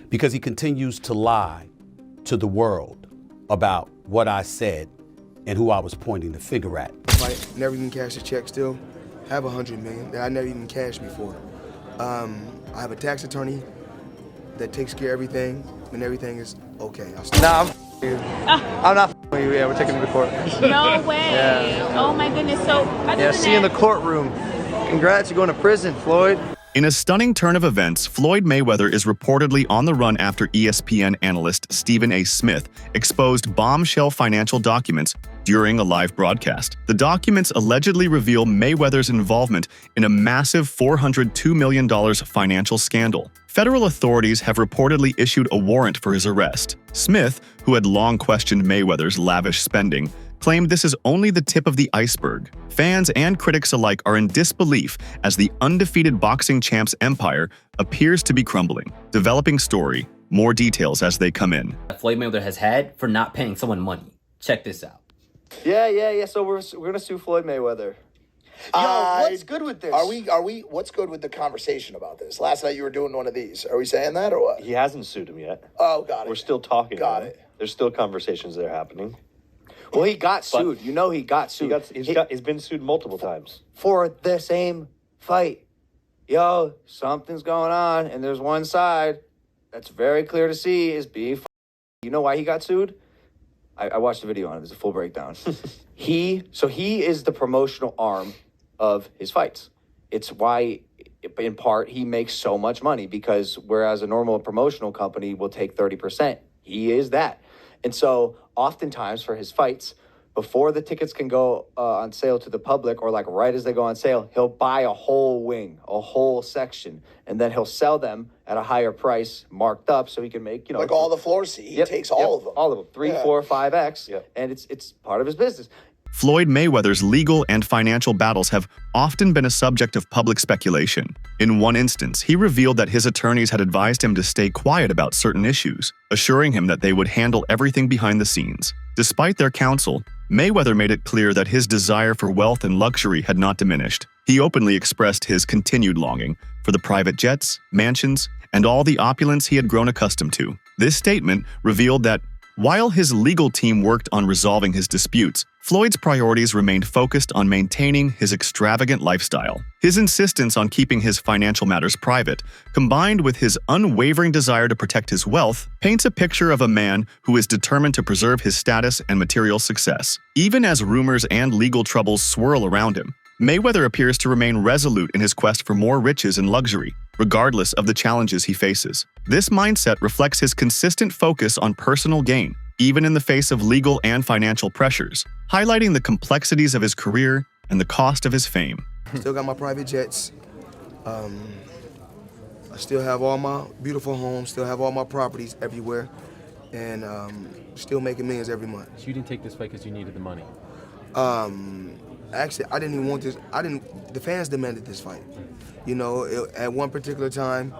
because he continues to lie to the world about what I said and who I was pointing the finger at. Like, never even cashed a check still. Have $100 million that I never even cashed before. I have a tax attorney that takes care of everything, and everything is okay. Nah, I'm you. I'm not with you. Yeah, we're taking him to court. No way. Yeah. Oh my goodness. So Yeah, see you in the courtroom. Congrats, you're going to prison, Floyd. In a stunning turn of events, Floyd Mayweather is reportedly on the run after ESPN analyst Stephen A. Smith exposed bombshell financial documents during a live broadcast. The documents allegedly reveal Mayweather's involvement in a massive $402 million financial scandal. Federal authorities have reportedly issued a warrant for his arrest. Smith, who had long questioned Mayweather's lavish spending, claimed this is only the tip of the iceberg. Fans and critics alike are in disbelief as the undefeated boxing champ's empire appears to be crumbling. Developing story, more details as they come in. Floyd Mayweather has had for not paying someone money. Check this out. Yeah. So we're gonna sue Floyd Mayweather. Yo, what's good with this? What's good with the conversation about this? Last night you were doing one of these. Are we saying that or what? He hasn't sued him yet. Oh, got it. We're still talking. Got it. There's still conversations that are happening. Well, he got sued. You know he got sued. He's been sued multiple times. For the same fight. Yo, something's going on, and there's one side that's very clear to see is being You know why he got sued? I watched the video on it. There's a full breakdown. He is the promotional arm of his fights. It's why, in part, he makes so much money, because whereas a normal promotional company will take 30%, he is that. And so oftentimes for his fights, before the tickets can go on sale to the public, or like right as they go on sale, he'll buy a whole wing, a whole section, and then he'll sell them at a higher price, marked up, so he can make, like all the floor seats. He takes all of them. All of them, 3, 4, 5x, and it's part of his business. Floyd Mayweather's legal and financial battles have often been a subject of public speculation. In one instance, he revealed that his attorneys had advised him to stay quiet about certain issues, assuring him that they would handle everything behind the scenes. Despite their counsel, Mayweather made it clear that his desire for wealth and luxury had not diminished. He openly expressed his continued longing for the private jets, mansions, and all the opulence he had grown accustomed to. This statement revealed that while his legal team worked on resolving his disputes, Floyd's priorities remained focused on maintaining his extravagant lifestyle. His insistence on keeping his financial matters private, combined with his unwavering desire to protect his wealth, paints a picture of a man who is determined to preserve his status and material success. Even as rumors and legal troubles swirl around him, Mayweather appears to remain resolute in his quest for more riches and luxury, regardless of the challenges he faces. This mindset reflects his consistent focus on personal gain, even in the face of legal and financial pressures, highlighting the complexities of his career and the cost of his fame. Still got my private jets. I still have all my beautiful homes, still have all my properties everywhere, and still making millions every month. So you didn't take this fight because you needed the money? Actually, I didn't even want this. The fans demanded this fight. You know, at one particular time,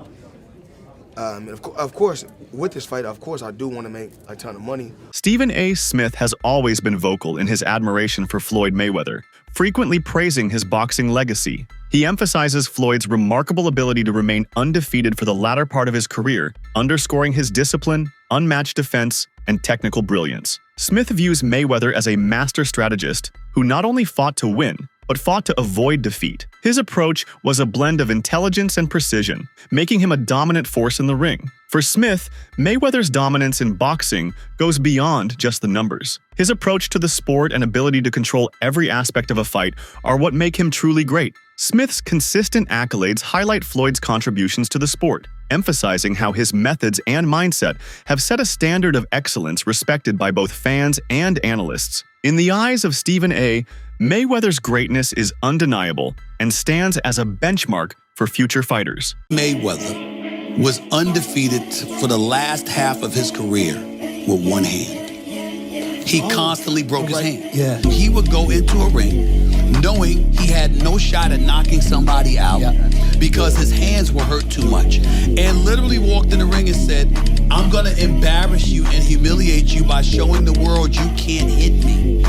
of course, with this fight, of course, I do want to make a ton of money. Stephen A. Smith has always been vocal in his admiration for Floyd Mayweather, frequently praising his boxing legacy. He emphasizes Floyd's remarkable ability to remain undefeated for the latter part of his career, underscoring his discipline, unmatched defense, and technical brilliance. Smith views Mayweather as a master strategist who not only fought to win, but fought to avoid defeat. His approach was a blend of intelligence and precision, making him a dominant force in the ring. For Smith, Mayweather's dominance in boxing goes beyond just the numbers. His approach to the sport and ability to control every aspect of a fight are what make him truly great. Smith's consistent accolades highlight Floyd's contributions to the sport, emphasizing how his methods and mindset have set a standard of excellence respected by both fans and analysts. In the eyes of Stephen A., Mayweather's greatness is undeniable and stands as a benchmark for future fighters. Mayweather was undefeated for the last half of his career with one hand. He constantly broke his hand. Yeah. He would go into a ring knowing he had no shot at knocking somebody out because his hands were hurt too much, and literally walked in the ring and said, I'm gonna embarrass you and humiliate you by showing the world you can't hit me.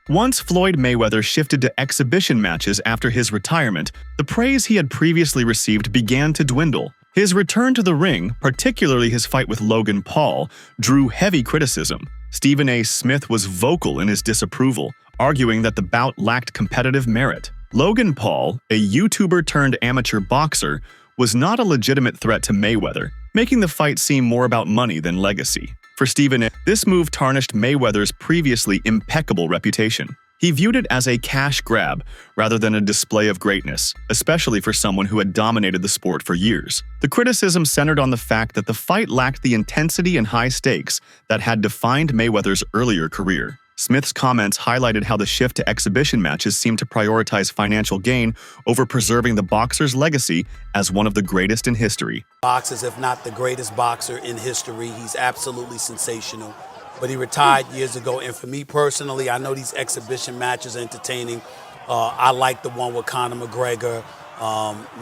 Once Floyd Mayweather shifted to exhibition matches after his retirement, the praise he had previously received began to dwindle. His return to the ring, particularly his fight with Logan Paul, drew heavy criticism. Stephen A. Smith was vocal in his disapproval, arguing that the bout lacked competitive merit. Logan Paul, a YouTuber-turned-amateur boxer, was not a legitimate threat to Mayweather, making the fight seem more about money than legacy. For Stephen A., this move tarnished Mayweather's previously impeccable reputation. He viewed it as a cash grab rather than a display of greatness, especially for someone who had dominated the sport for years. The criticism centered on the fact that the fight lacked the intensity and high stakes that had defined Mayweather's earlier career. Smith's comments highlighted how the shift to exhibition matches seemed to prioritize financial gain over preserving the boxer's legacy as one of the greatest in history. Boxers, if not the greatest boxer in history. He's absolutely sensational. But he retired years ago, and for me personally, I know these exhibition matches are entertaining. I like the one with Conor McGregor,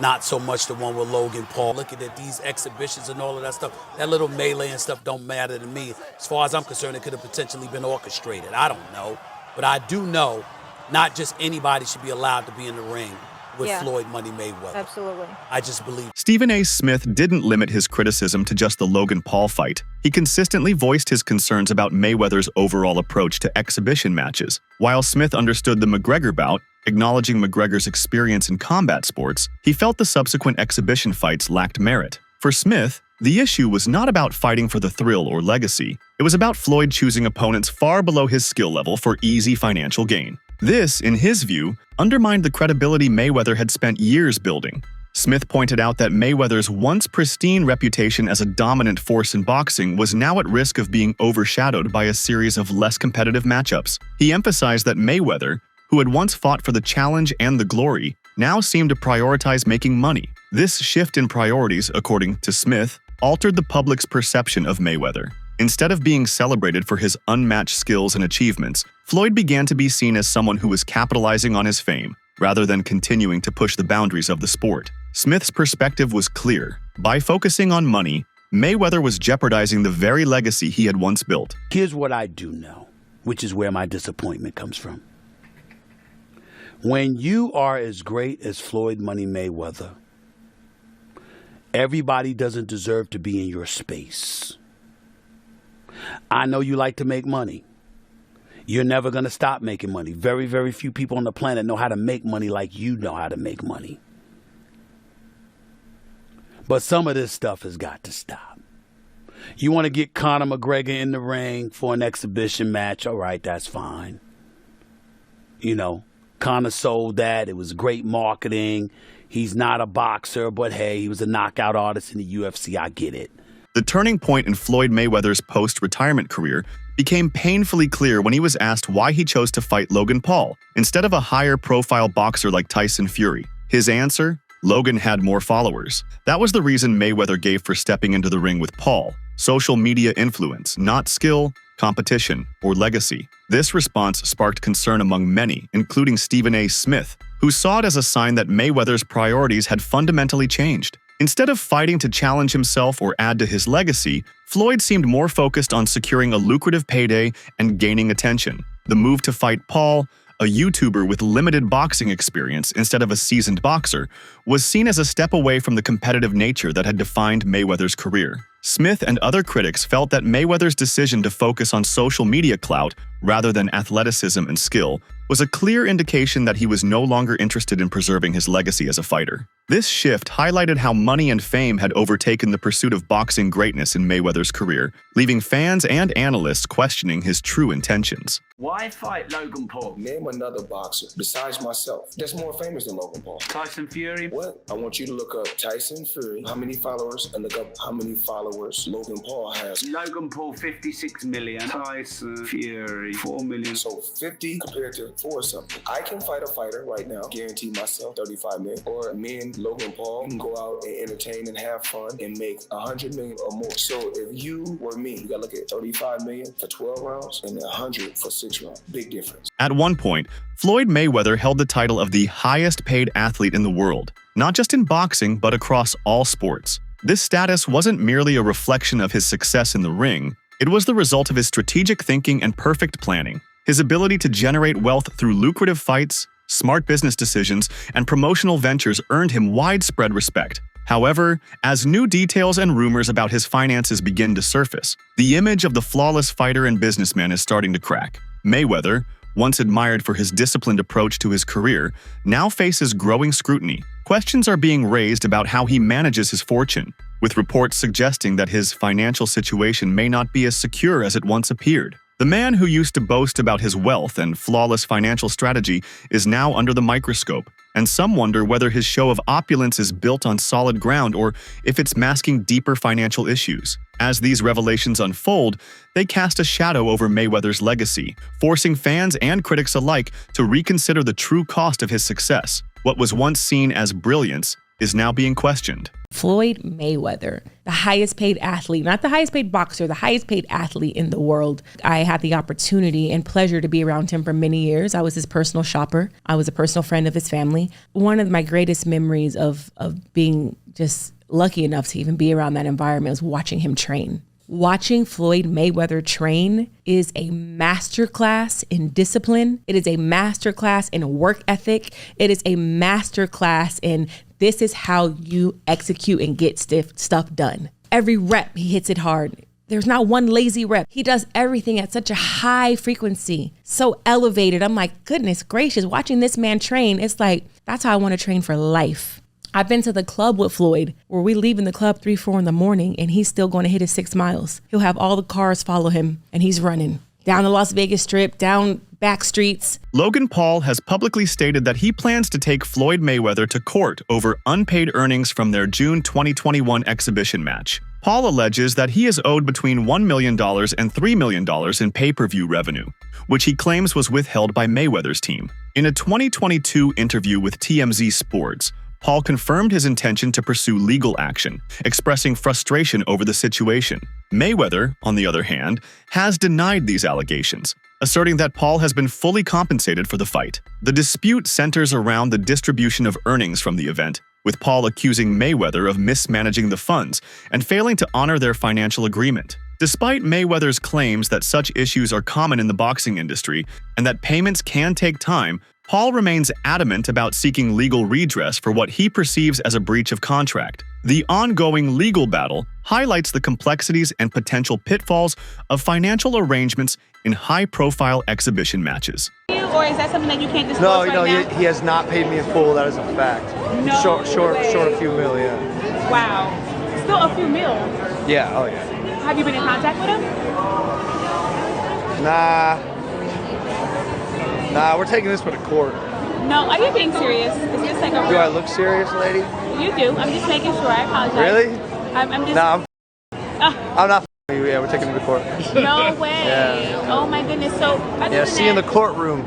not so much the one with Logan Paul. Looking at these exhibitions and all of that stuff, that little melee and stuff don't matter to me. As far as I'm concerned, it could have potentially been orchestrated. I don't know. But I do know not just anybody should be allowed to be in the ring with Floyd Money Mayweather. Absolutely. I just believe. Stephen A. Smith didn't limit his criticism to just the Logan Paul fight. He consistently voiced his concerns about Mayweather's overall approach to exhibition matches. While Smith understood the McGregor bout, acknowledging McGregor's experience in combat sports, he felt the subsequent exhibition fights lacked merit. For Smith, the issue was not about fighting for the thrill or legacy. It was about Floyd choosing opponents far below his skill level for easy financial gain. This, in his view, undermined the credibility Mayweather had spent years building. Smith pointed out that Mayweather's once pristine reputation as a dominant force in boxing was now at risk of being overshadowed by a series of less competitive matchups. He emphasized that Mayweather, who had once fought for the challenge and the glory, now seemed to prioritize making money. This shift in priorities, according to Smith, altered the public's perception of Mayweather. Instead of being celebrated for his unmatched skills and achievements, Floyd began to be seen as someone who was capitalizing on his fame, rather than continuing to push the boundaries of the sport. Smith's perspective was clear. By focusing on money, Mayweather was jeopardizing the very legacy he had once built. Here's what I do know, which is where my disappointment comes from. When you are as great as Floyd Money Mayweather, everybody doesn't deserve to be in your space. I know you like to make money. You're never going to stop making money. Very, very few people on the planet know how to make money like you know how to make money. But some of this stuff has got to stop. You want to get Conor McGregor in the ring for an exhibition match? All right, that's fine. You know, Conor sold that. It was great marketing. He's not a boxer, but hey, he was a knockout artist in the UFC. I get it. The turning point in Floyd Mayweather's post-retirement career became painfully clear when he was asked why he chose to fight Logan Paul instead of a higher-profile boxer like Tyson Fury. His answer? Logan had more followers. That was the reason Mayweather gave for stepping into the ring with Paul. Social media influence, not skill, competition, or legacy. This response sparked concern among many, including Stephen A. Smith, who saw it as a sign that Mayweather's priorities had fundamentally changed. Instead of fighting to challenge himself or add to his legacy, Floyd seemed more focused on securing a lucrative payday and gaining attention. The move to fight Paul, a YouTuber with limited boxing experience instead of a seasoned boxer, was seen as a step away from the competitive nature that had defined Mayweather's career. Smith and other critics felt that Mayweather's decision to focus on social media clout rather than athleticism and skill was a clear indication that he was no longer interested in preserving his legacy as a fighter. This shift highlighted how money and fame had overtaken the pursuit of boxing greatness in Mayweather's career, leaving fans and analysts questioning his true intentions. Why fight Logan Paul? Name another boxer besides myself that's more famous than Logan Paul. Tyson Fury? What? I want you to look up Tyson Fury, how many followers, and look up how many followers Logan Paul has. Logan Paul, 56 million. Tyson Fury, 4 million. So 50 compared to 4 or something. I can fight a fighter right now, guarantee myself 35 million. Or me and Logan Paul can go out and entertain and have fun and make 100 million or more. So if you were me, you gotta look at 35 million for 12 rounds and 100 for 6 rounds. Big difference. At one point, Floyd Mayweather held the title of the highest-paid athlete in the world, not just in boxing, but across all sports. This status wasn't merely a reflection of his success in the ring, it was the result of his strategic thinking and perfect planning. His ability to generate wealth through lucrative fights, smart business decisions, and promotional ventures earned him widespread respect. However, as new details and rumors about his finances begin to surface, the image of the flawless fighter and businessman is starting to crack. Mayweather, once admired for his disciplined approach to his career, now faces growing scrutiny. Questions are being raised about how he manages his fortune, with reports suggesting that his financial situation may not be as secure as it once appeared. The man who used to boast about his wealth and flawless financial strategy is now under the microscope, and some wonder whether his show of opulence is built on solid ground or if it's masking deeper financial issues. As these revelations unfold, they cast a shadow over Mayweather's legacy, forcing fans and critics alike to reconsider the true cost of his success. What was once seen as brilliance is now being questioned. Floyd Mayweather, the highest paid athlete, not the highest paid boxer, the highest paid athlete in the world. I had the opportunity and pleasure to be around him for many years. I was his personal shopper. I was a personal friend of his family. One of my greatest memories of being just lucky enough to even be around that environment was watching him train. Watching Floyd Mayweather train is a masterclass in discipline. It is a masterclass in work ethic. It is a masterclass in this is how you execute and get stuff done. Every rep, he hits it hard. There's not one lazy rep. He does everything at such a high frequency, so elevated. I'm like, goodness gracious, watching this man train, it's like, that's how I want to train for life. I've been to the club with Floyd where we leave in the club 3, 4 in the morning and he's still going to hit his 6 miles. He'll have all the cars follow him and he's running down the Las Vegas Strip, down back streets. Logan Paul has publicly stated that he plans to take Floyd Mayweather to court over unpaid earnings from their June 2021 exhibition match. Paul alleges that he is owed between $1 million and $3 million in pay-per-view revenue, which he claims was withheld by Mayweather's team. In a 2022 interview with TMZ Sports, Paul confirmed his intention to pursue legal action, expressing frustration over the situation. Mayweather, on the other hand, has denied these allegations, asserting that Paul has been fully compensated for the fight. The dispute centers around the distribution of earnings from the event, with Paul accusing Mayweather of mismanaging the funds and failing to honor their financial agreement. Despite Mayweather's claims that such issues are common in the boxing industry and that payments can take time, Paul remains adamant about seeking legal redress for what he perceives as a breach of contract. The ongoing legal battle highlights the complexities and potential pitfalls of financial arrangements in high-profile exhibition matches. Or is that something that you can't disclose right now? He has not paid me in full. That is a fact. No short way. a few mil, yeah. Wow. Still a few mil. Yeah, oh yeah. Have you been in contact with him? Nah, we're taking this to court. No, are you being serious? Is this like a real... Do I look serious, lady? You do. I'm just making sure. I apologize. Really? I'm just... Nah, I'm not with you. Yeah, we're taking him to court. No way. Yeah. Oh my goodness. So, yeah, see you in the courtroom.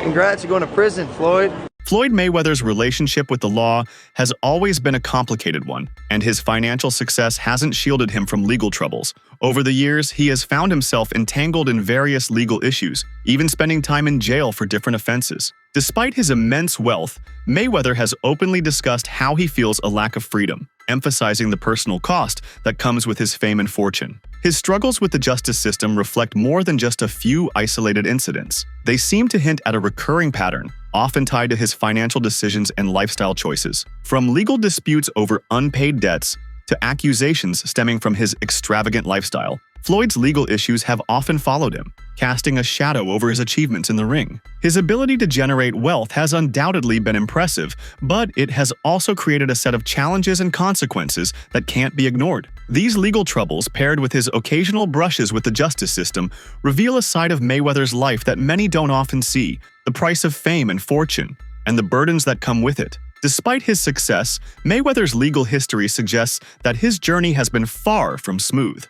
Congrats, you're going to prison, Floyd. Floyd Mayweather's relationship with the law has always been a complicated one, and his financial success hasn't shielded him from legal troubles. Over the years, he has found himself entangled in various legal issues, even spending time in jail for different offenses. Despite his immense wealth, Mayweather has openly discussed how he feels a lack of freedom, emphasizing the personal cost that comes with his fame and fortune. His struggles with the justice system reflect more than just a few isolated incidents. They seem to hint at a recurring pattern, often tied to his financial decisions and lifestyle choices. From legal disputes over unpaid debts to accusations stemming from his extravagant lifestyle, Floyd's legal issues have often followed him, casting a shadow over his achievements in the ring. His ability to generate wealth has undoubtedly been impressive, but it has also created a set of challenges and consequences that can't be ignored. These legal troubles, paired with his occasional brushes with the justice system, reveal a side of Mayweather's life that many don't often see: the price of fame and fortune, and the burdens that come with it. Despite his success, Mayweather's legal history suggests that his journey has been far from smooth.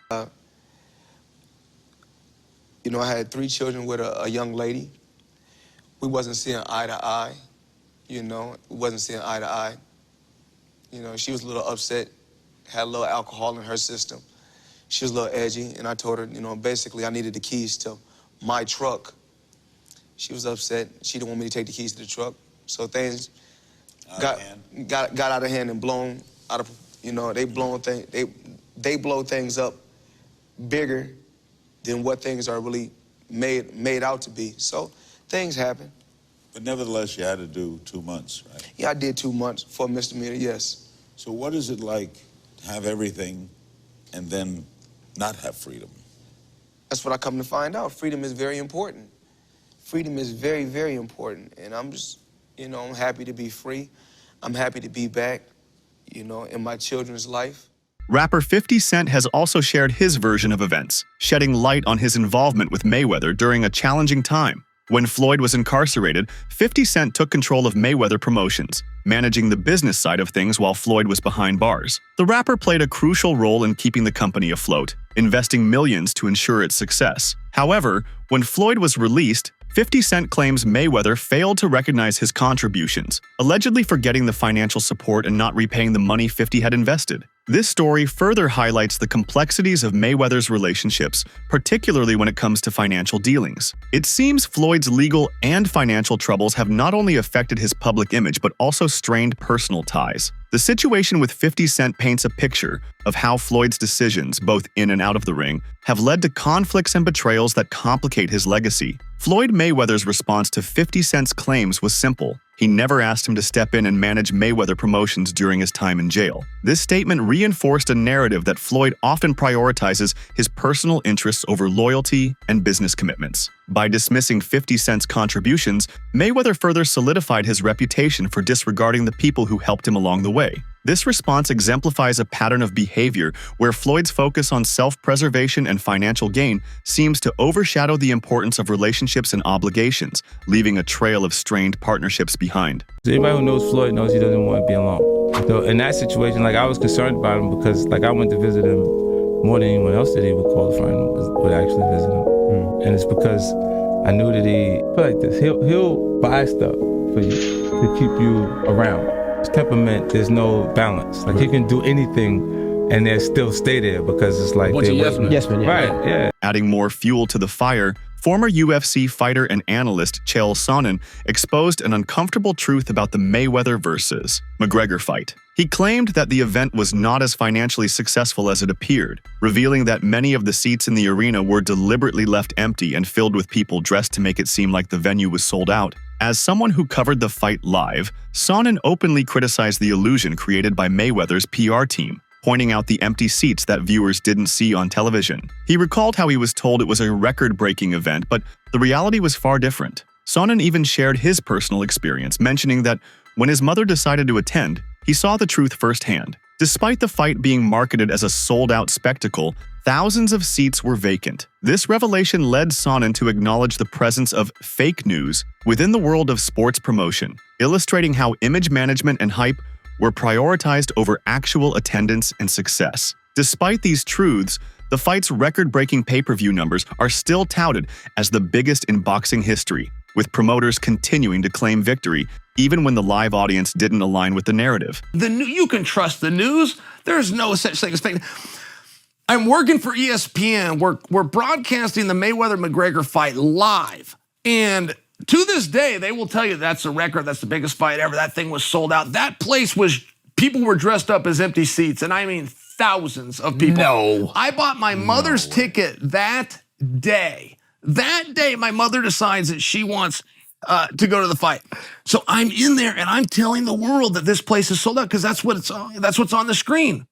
You know, I had 3 children with a young lady. We wasn't seeing eye to eye, you know. We wasn't seeing eye to eye. You know, she was a little upset, had a little alcohol in her system. She was a little edgy, and I told her, you know, basically I needed the keys to my truck. She was upset. She didn't want me to take the keys to the truck. So things got out of hand and blown out of, you know, they blow things up bigger than what things are really made out to be. So things happen. But nevertheless, you had to do 2 months, right? Yeah, I did 2 months for a misdemeanor, yes. So what is it like to have everything and then not have freedom? That's what I come to find out. Freedom is very important. Freedom is very, very important. And I'm just, you know, I'm happy to be free. I'm happy to be back, you know, in my children's life. Rapper 50 Cent has also shared his version of events, shedding light on his involvement with Mayweather during a challenging time. When Floyd was incarcerated, 50 Cent took control of Mayweather Promotions, managing the business side of things while Floyd was behind bars. The rapper played a crucial role in keeping the company afloat, investing millions to ensure its success. However, when Floyd was released, 50 Cent claims Mayweather failed to recognize his contributions, allegedly forgetting the financial support and not repaying the money 50 had invested. This story further highlights the complexities of Mayweather's relationships, particularly when it comes to financial dealings. It seems Floyd's legal and financial troubles have not only affected his public image but also strained personal ties. The situation with 50 Cent paints a picture of how Floyd's decisions, both in and out of the ring, have led to conflicts and betrayals that complicate his legacy. Floyd Mayweather's response to 50 Cent's claims was simple. He never asked him to step in and manage Mayweather Promotions during his time in jail. This statement reinforced a narrative that Floyd often prioritizes his personal interests over loyalty and business commitments. By dismissing 50 Cent's contributions, Mayweather further solidified his reputation for disregarding the people who helped him along the way. This response exemplifies a pattern of behavior where Floyd's focus on self-preservation and financial gain seems to overshadow the importance of relationships and obligations, leaving a trail of strained partnerships behind. Anybody who knows Floyd knows he doesn't want to be alone. So in that situation, I was concerned about him because I went to visit him more than anyone else that he would call a friend would actually visit him. And it's because I knew that he put like this. He'll buy stuff for you to keep you around. His temperament, there's no balance. He can do anything and they still stay there because it's like they're yes man, right, yeah. Adding more fuel to the fire, former UFC fighter and analyst Chael Sonnen exposed an uncomfortable truth about the Mayweather versus McGregor fight. He claimed that the event was not as financially successful as it appeared, revealing that many of the seats in the arena were deliberately left empty and filled with people dressed to make it seem like the venue was sold out. As someone who covered the fight live, Sonnen openly criticized the illusion created by Mayweather's PR team, pointing out the empty seats that viewers didn't see on television. He recalled how he was told it was a record-breaking event, but the reality was far different. Sonnen even shared his personal experience, mentioning that when his mother decided to attend, he saw the truth firsthand. Despite the fight being marketed as a sold-out spectacle, thousands of seats were vacant. This revelation led Sonnen to acknowledge the presence of fake news within the world of sports promotion, illustrating how image management and hype were prioritized over actual attendance and success. Despite these truths, the fight's record-breaking pay-per-view numbers are still touted as the biggest in boxing history, with promoters continuing to claim victory, even when the live audience didn't align with the narrative. You can trust the news. There's no such thing as fake. I'm working for ESPN. We're broadcasting the Mayweather-McGregor fight live. And to this day, they will tell you that's a record. That's the biggest fight ever. That thing was sold out. That place people were dressed up as empty seats. And I mean thousands of people. No. I bought my mother's ticket that day. That day, my mother decides that she wants to go to the fight. So I'm in there and I'm telling the world that this place is sold out because that's what's on the screen.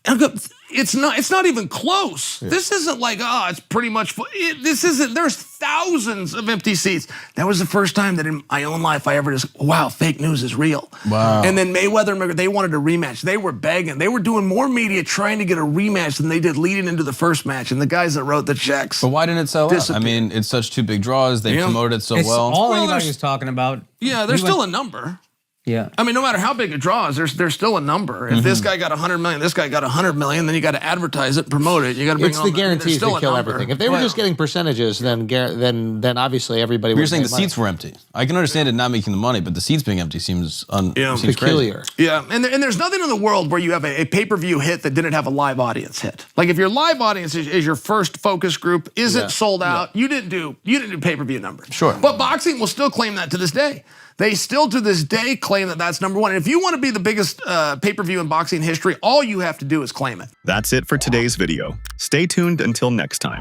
And I go, it's not even close. Yeah. This isn't like, it's pretty much full. This isn't, there's thousands of empty seats. That was the first time that in my own life I ever just, wow, fake news is real. Wow. And then Mayweather, they wanted a rematch. They were begging. They were doing more media trying to get a rematch than they did leading into the first match. And the guys that wrote the checks. But why didn't it sell out? I mean, it's such two big draws. They promoted it so well. All anybody's talking about. Yeah, there's still a number. Yeah. I mean, no matter how big a draw is, there's still a number. If this guy got 100 million, this guy got 100 million, then you got to advertise it, promote it. You got to bring it's the guarantees that kill everything. If they were just getting percentages, then obviously everybody would. You're saying the seats were empty. I can understand it not making the money, but the seats being empty seems peculiar. Crazy. Yeah, and there's nothing in the world where you have a pay-per-view hit that didn't have a live audience hit. Like if your live audience is your first focus group, isn't sold out, you didn't do pay-per-view numbers. Sure. But boxing will still claim that to this day. They still to this day claim that that's number one. And if you want to be the biggest pay-per-view in boxing history, all you have to do is claim it. That's it for today's video. Stay tuned until next time.